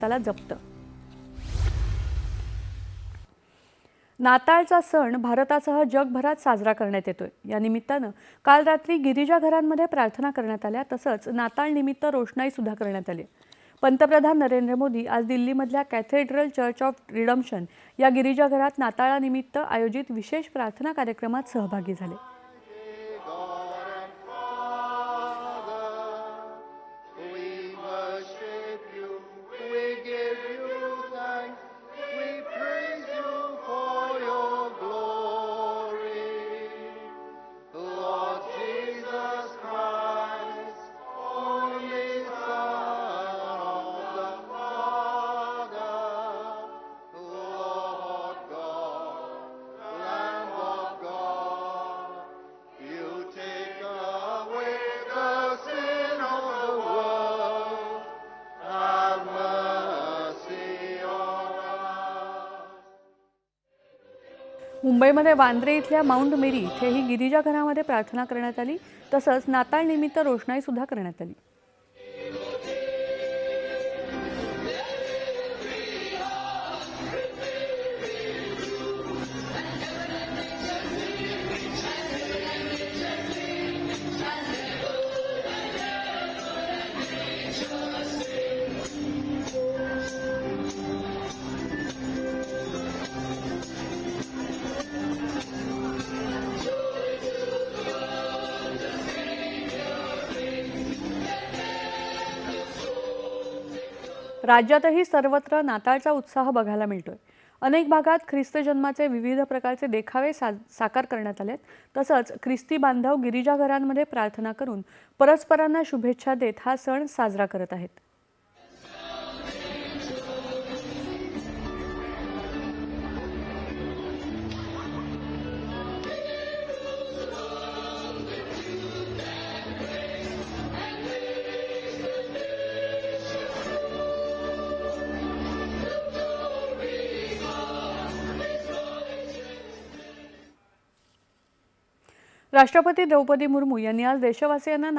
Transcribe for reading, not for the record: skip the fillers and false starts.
त्याला जप्त। नाताळचा सण भारतासह जगभरात साजरा करण्यात येतोय। या निमित्तानं काल रात्री गिरिजा घरांमध्ये प्रार्थना करण्यात आल्या, तसंच नाताळ निमित्त रोषणाई सुद्धा करण्यात आली। पंतप्रधान नरेंद्र मोदी आज दिल्लीमधल्या कॅथेड्रल चर्च ऑफ रिडम्पशन या गिरिजा घरात नाताळानिमित्त आयोजित विशेष प्रार्थना कार्यक्रमात सहभागी झाले। मुंबईमध्ये वांद्रे इथल्या माउंट मेरी इथेही गिरिजा घरामध्ये प्रार्थना करण्यात आली, तसंच नाताळ निमित्त रोषणाई सुद्धा करण्यात आली। राज्यातही सर्वत्र नाताळचा उत्साह बघायला मिळतोय। अनेक भागात ख्रिस्त जन्माचे विविध प्रकारचे देखावे साकार करण्यात आलेत, तसंच ख्रिस्ती बांधव गिरिजा घरांमध्ये प्रार्थना करून परस्परांना शुभेच्छा देत हा सण साजरा करत आहेत। राष्ट्रपती द्रौपदी मुर्मू यांनी आज देशवासियांना